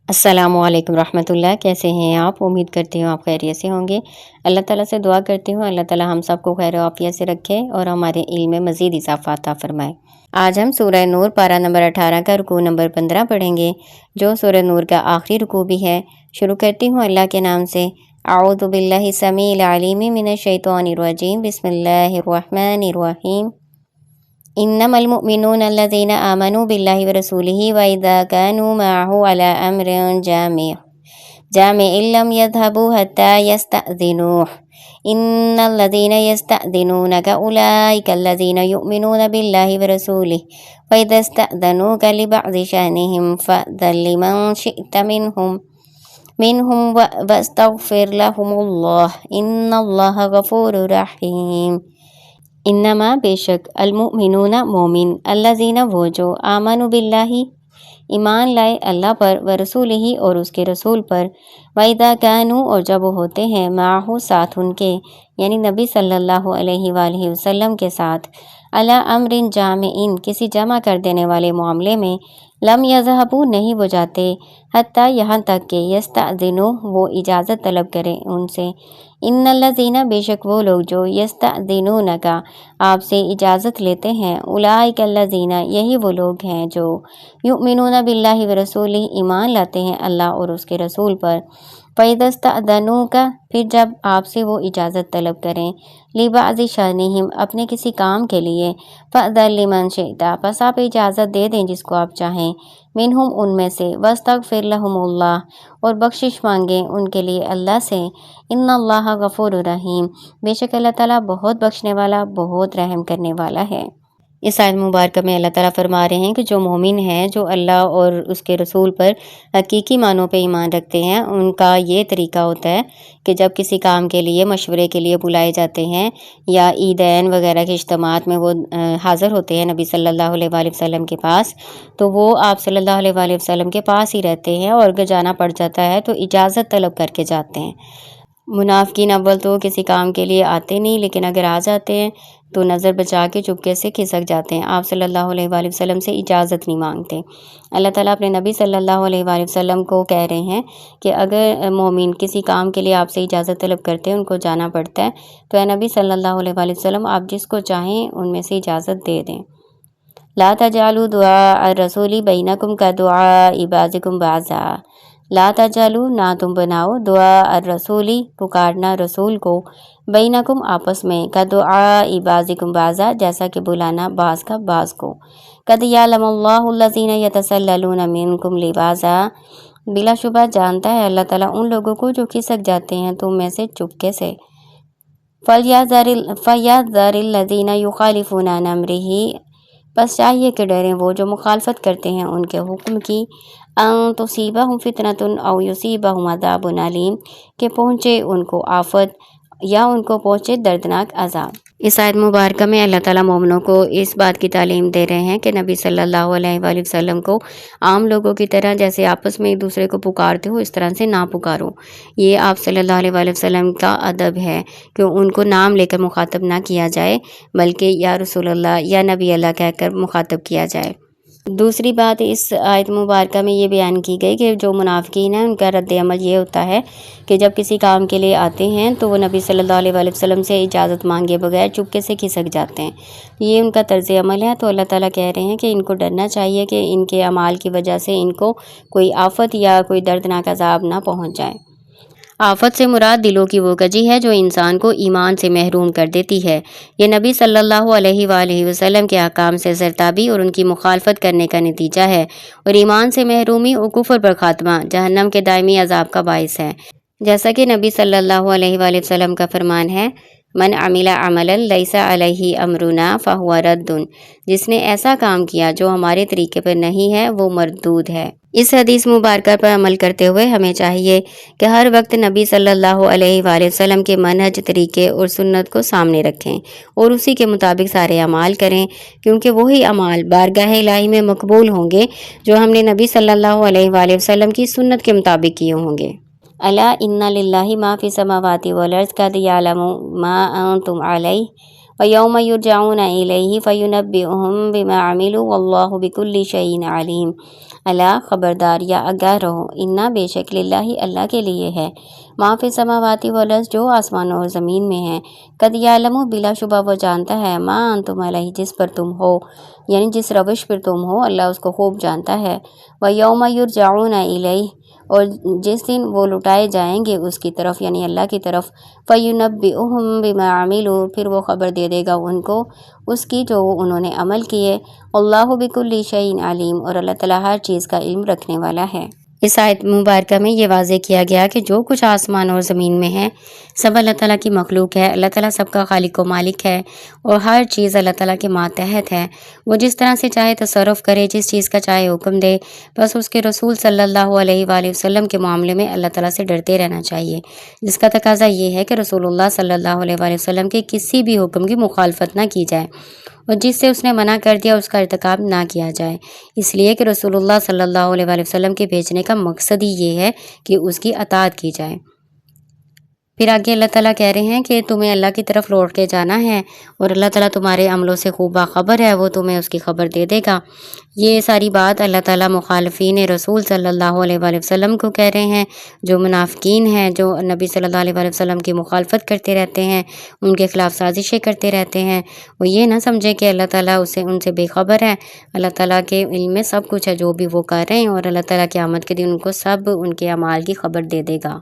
السلام علیکم رحمۃ اللہ، کیسے ہیں آپ؟ امید کرتی ہوں آپ خیریت سے ہوں گے۔ اللہ تعالیٰ سے دعا کرتی ہوں اللہ تعالیٰ ہم سب کو خیر و عافیت سے رکھے اور ہمارے علم میں مزید اضافہ عطا فرمائے۔ آج ہم سورہ نور پارہ نمبر 18 کا رکوع نمبر 15 پڑھیں گے، جو سورہ نور کا آخری رکوع بھی ہے۔ شروع کرتی ہوں اللہ کے نام سے۔ اعوذ باللہ السمیع العلیم من الشیطان الرجیم، بسم اللہ الرحمن الرحیم۔ انما المؤمنون الذين آمنوا بالله ورسوله واذا كانوا معه على امر جامع لم يذهبوا حتى يستأذنوه ان الذين يستأذنونك اولئك الذين يؤمنون بالله ورسوله واذا استأذنوك لبعض شأنهم فأذن لمن شئت منهم واستغفر لهم الله ان الله غفور رحیم۔ انما بے شک المؤمنون مومن، الذین وہ جو آمنوا باللہ ایمان لائے اللہ پر، ورسولہ اور اس کے رسول پر، وَإِذَا كَانُوا اور جب وہ ہوتے ہیں، معہ ساتھ ان کے یعنی نبی صلی اللہ علیہ وآلہ وسلم کے ساتھ، علی امر جامع کسی جمع کر دینے والے معاملے میں، لم یذہبوا نہیں وہ جاتے، حتیٰ یہاں تک کہ یستأذنوا وہ اجازت طلب کریں ان سے۔ ان الذین بے شک وہ لوگ جو یستأذنونک آپ سے اجازت لیتے ہیں، اولئک الذین یہی وہ لوگ ہیں جو یؤمنون باللہ ورسولہ ایمان لاتے ہیں اللہ اور اس کے رسول پر، فَإِذَا اسْتَأْذَنُوكَ پھر جب آپ سے وہ اجازت طلب کریں، لِبَعْضِ شَأْنِهِمْ اپنے کسی کام کے لیے، فَأْذَن لِمَنْ شِئْتَ پس آپ اجازت دے دیں جس کو آپ چاہیں، منہم ان میں سے، وَاسْتَغْفِرْ لَهُمُ اللَّهُ اور بخشش مانگیں ان کے لیے اللہ سے، ان اللہ غفور رحیم بے شک اللہ تعالیٰ بہت بخشنے والا بہت رحم کرنے والا ہے۔ اس آیت مبارکہ میں اللہ تعالیٰ فرما رہے ہیں کہ جو مومن ہیں، جو اللہ اور اس کے رسول پر حقیقی معنوں پہ ایمان رکھتے ہیں، ان کا یہ طریقہ ہوتا ہے کہ جب کسی کام کے لیے مشورے کے لیے بلائے جاتے ہیں یا عیدین وغیرہ کے اجتماعات میں وہ حاضر ہوتے ہیں نبی صلی اللہ علیہ وآلہ وسلم کے پاس، تو وہ آپ صلی اللہ علیہ وآلہ وسلم کے پاس ہی رہتے ہیں، اور اگر جانا پڑ جاتا ہے تو اجازت طلب کر کے جاتے ہیں۔ منافقین اول تو کسی کام کے لیے آتے نہیں، لیکن اگر آ جاتے ہیں تو نظر بچا کے چپکے سے کھسک جاتے ہیں، آپ صلی اللہ علیہ وآلہ وسلم سے اجازت نہیں مانگتے۔ اللہ تعالیٰ اپنے نبی صلی اللہ علیہ وآلہ وسلم کو کہہ رہے ہیں کہ اگر مومن کسی کام کے لیے آپ سے اجازت طلب کرتے ہیں، ان کو جانا پڑتا ہے، تو اے نبی صلی اللہ علیہ وآلہ وسلم آپ جس کو چاہیں ان میں سے اجازت دے دیں۔ لا تجعلوا دعاء الرسول بینکم کدعاء بعضکم بعضا، لا تجعلوا نہ تم بناؤ دعاء الرسولی پکارنا رسول کو، بینکم آپس میں، کدعاء بعضکم بعضا جیسا کہ بلانا بعض کا بعض کو، قد یعلم اللہ الذین یتسللون منکم لواذا بلا شبہ جانتا ہے اللہ تعالیٰ ان لوگوں کو جو کھسک جاتے ہیں تم میں سے چپکے سے، فَلْيَحْذَرِ الَّذِينَ يُخَالِفُونَ عَنْ أَمْرِهِ بس چاہیے کہ ڈریں وہ جو مخالفت کرتے ہیں ان کے حکم کی، ان تصیبہم فتنۃ او یصیبہم عذاب علیم کہ پہنچے ان کو آفت یا ان کو پہنچے دردناک عذاب۔ اس آیت مبارکہ میں اللہ تعالیٰ مومنوں کو اس بات کی تعلیم دے رہے ہیں کہ نبی صلی اللہ علیہ وآلہ وسلم کو عام لوگوں کی طرح جیسے آپس میں ایک دوسرے کو پکارتے ہو اس طرح سے نہ پکارو۔ یہ آپ صلی اللہ علیہ وآلہ وسلم کا ادب ہے کہ ان کو نام لے کر مخاطب نہ کیا جائے، بلکہ یا رسول اللہ یا نبی اللہ کہہ کر مخاطب کیا جائے۔ دوسری بات اس آیت مبارکہ میں یہ بیان کی گئی کہ جو منافقین ہیں ان کا رد عمل یہ ہوتا ہے کہ جب کسی کام کے لیے آتے ہیں تو وہ نبی صلی اللہ علیہ وآلہ وسلم سے اجازت مانگے بغیر چپکے سے کھسک جاتے ہیں، یہ ان کا طرز عمل ہے۔ تو اللہ تعالیٰ کہہ رہے ہیں کہ ان کو ڈرنا چاہیے کہ ان کے اعمال کی وجہ سے ان کو کوئی آفت یا کوئی دردناک عذاب نہ پہنچ جائے۔ آفت سے مراد دلوں کی وہ کجی ہے جو انسان کو ایمان سے محروم کر دیتی ہے۔ یہ نبی صلی اللہ علیہ وآلہ وسلم کے احکام سے سرتابی اور ان کی مخالفت کرنے کا نتیجہ ہے، اور ایمان سے محرومی اور کفر پر خاتمہ جہنم کے دائمی عذاب کا باعث ہے، جیسا کہ نبی صلی اللہ علیہ وآلہ وسلم کا فرمان ہے، من عمل عملا لیس علیہ امرنا فہو رد جس نے ایسا کام کیا جو ہمارے طریقے پر نہیں ہے وہ مردود ہے۔ اس حدیث مبارکہ پر عمل کرتے ہوئے ہمیں چاہیے کہ ہر وقت نبی صلی اللہ علیہ وآلہ وسلم کے منہج، طریقے اور سنت کو سامنے رکھیں اور اسی کے مطابق سارے اعمال کریں، کیونکہ وہی اعمال بارگاہ الہی میں مقبول ہوں گے جو ہم نے نبی صلی اللہ علیہ وآلہ وسلم کی سنت کے مطابق کیے ہوں گے۔ الا ان للہ ما فی السماوات والارض قد یعلم ما انتم علیہ ویوم یرجعون الیہ فینبئہم بما عملوا واللہ بکل شیء علیم۔ اللہ خبردار یا آگاہ رہو، انا بے شک للہ اللہ کے لیے ہے، ما فی السماوات والارض جو آسمانوں اور زمین میں ہے، قد یعلم بلا شبہ وہ جانتا ہے، ما انتم علیہ جس پر تم ہو، یعنی جس روش پر تم ہو اللہ اس کو خوب جانتا ہے، وَيَوْمَ يُرْجَعُونَ إِلَيْهِ اور جس دن وہ لٹائے جائیں گے اس کی طرف یعنی اللہ کی طرف، فَيُنَبِّئُهُم بِمَا عَمِلُوا پھر وہ خبر دے دے گا ان کو اس کی جو انہوں نے عمل کیے، اللہ بِكُلِّ شَيْءٍ عَلِيمٌ اور اللہ تعالیٰ ہر چیز کا علم رکھنے والا ہے۔ اس آیت مبارکہ میں یہ واضح کیا گیا کہ جو کچھ آسمان اور زمین میں ہے سب اللہ تعالیٰ کی مخلوق ہے، اللہ تعالیٰ سب کا خالق و مالک ہے اور ہر چیز اللہ تعالیٰ کے ماتحت ہے، وہ جس طرح سے چاہے تصرف کرے، جس چیز کا چاہے حکم دے، بس اس کے رسول صلی اللہ علیہ وآلہ وسلم کے معاملے میں اللہ تعالیٰ سے ڈرتے رہنا چاہیے، جس کا تقاضا یہ ہے کہ رسول اللہ صلی اللہ علیہ وآلہ وسلم کے کسی بھی حکم کی مخالفت نہ کی جائے اور جس سے اس نے منع کر دیا اس کا ارتکاب نہ کیا جائے، اس لیے کہ رسول اللہ صلی اللہ علیہ وآلہ وسلم کے بھیجنے کا مقصد ہی یہ ہے کہ اس کی اطاعت کی جائے۔ پھر آگے اللہ تعالیٰ کہہ رہے ہیں کہ تمہیں اللہ کی طرف لوٹ کے جانا ہے اور اللہ تعالیٰ تمہارے عملوں سے خوب باخبر ہے، وہ تمہیں اس کی خبر دے دے گا۔ یہ ساری بات اللہ تعالیٰ مخالفین رسول صلی اللہ علیہ وآلہ وسلم کو کہہ رہے ہیں، جو منافقین ہیں، جو نبی صلی اللہ علیہ وآلہ وسلم کی مخالفت کرتے رہتے ہیں، ان کے خلاف سازشیں کرتے رہتے ہیں، وہ یہ نہ سمجھے کہ اللہ تعالیٰ ان سے بے خبر ہے، اللہ تعالیٰ کے علم میں سب کچھ ہے جو بھی وہ کر رہے ہیں اور اللہ تعالیٰ قیامت کے دن ان کو سب ان کے اعمال کی خبر دے دے گا۔